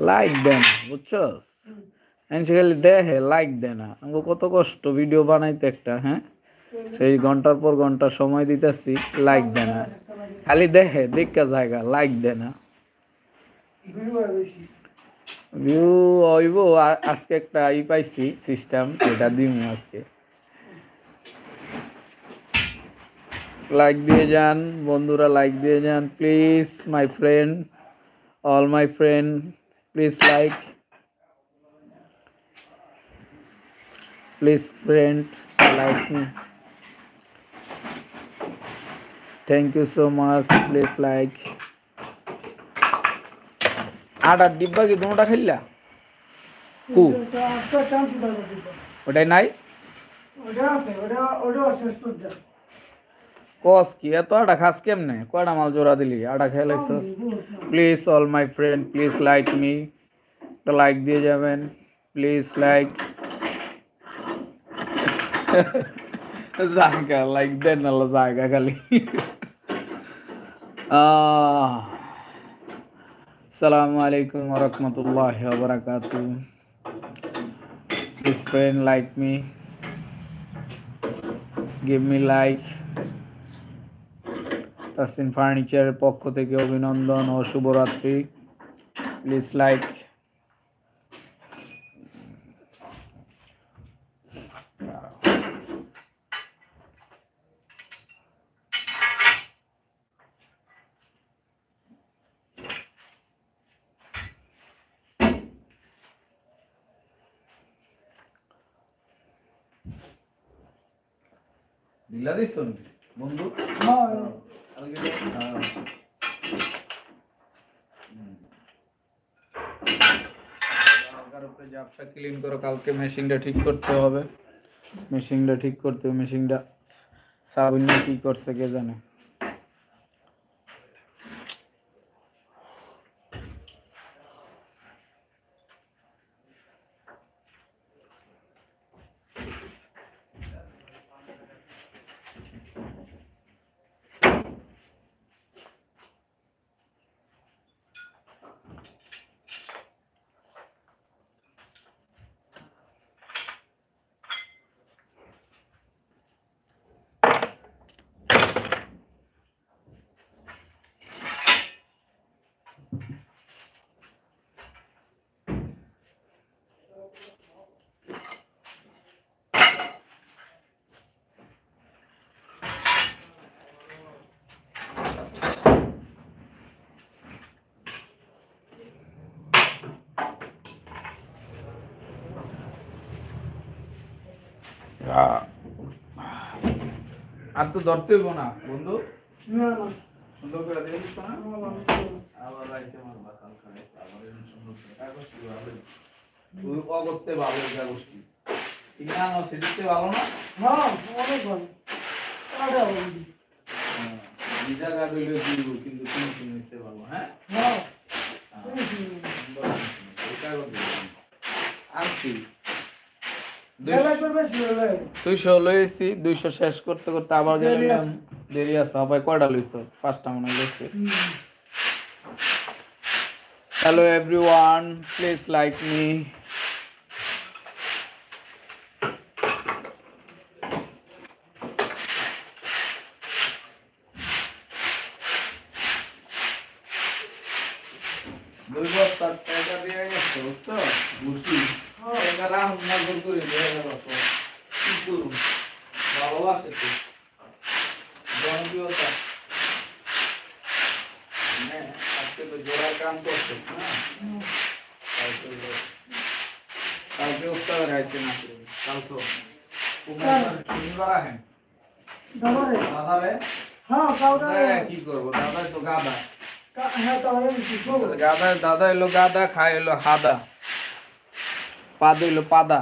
like দেন বুঝছো খালি দেখে লাইক দেয় না আমাকে কত কষ্ট ভিডিও বানাইতে একটা হ্যাঁ সেই ঘন্টার পর ঘন্টা সময় দিতেছি লাইক দেয় না খালি দেখে দেখা জায়গা লাইক দেয় না ভিউ হইব আজকে একটা পাইছি সিস্টেম এটা দিমু আজকে লাইক দিয়ে যান বন্ধুরা লাইক দিয়ে যান please my friend all my friend please like please friend like me thank you so much please like আটা ডিব্বা কি দুটোটা খেললা কু ওটাই নাই কস কি এত আটা খাস কেমনে কয়টা মাল জোড়া দিলি আটা খেলাইছস please all my friend please like me একটা লাইক দিয়ে যাবেন প্লিজ লাইক জায়গা লাইক দেন না জায়গা খালি আসসালামু আলাইকুম ওয়া রাহমাতুল্লাহি ওয়া বারাকাতুহু please friend like me give me like Tasin ফার্নিচারের পক্ষ থেকে অভিনন্দন ও শুভরাত্রি প্লিজ লাইক দিলা দিছ বন্ধু জাবসা ক্লিন করো কালকে মেশিনটা ঠিক করতে হবে মেশিনটা সাবিন কি করছে কে জানে আর তো ধরতে হইব না বন্ধু সুন্দর করে দিস না আবার রাইতে আমার বাকাল খায় আবার সুন্দর করে কাগজ কি হবে তুই করতে ভালো কাগজ কি ঠিক না না সেদিকে ভালো না হ্যাঁ অনেক ভালো আরে বন্ধু এই জায়গা হইলো দিব কিন্তু তুমি নিতে ভালো হ্যাঁ হ্যাঁ এই কাগজ আনছি 200 লইছি 200 শেষ করতে করতে আবার গেলাম দেরি আছে ভাই কয়টা লইছো পাঁচটা মনে হইছে hello everyone please like me দুই বস্তা টাকা দিয়ে গেছে বুঝছো বুঝছি এটা রাম নজর করে দিয়ে গেল তো কি করব ভালোবাসে তো জনপ্রিয়তা হ্যাঁ আজকে তো জোড়া কাম করছে না কালকে উস্তাদ রাইছে না কাল তো শনিবার দাদারে হ্যাঁ কি করবো দাদা তো গাদা গাদা দাদা এলো গাদা খায় এলো হাদা পাদ হইলো পাদা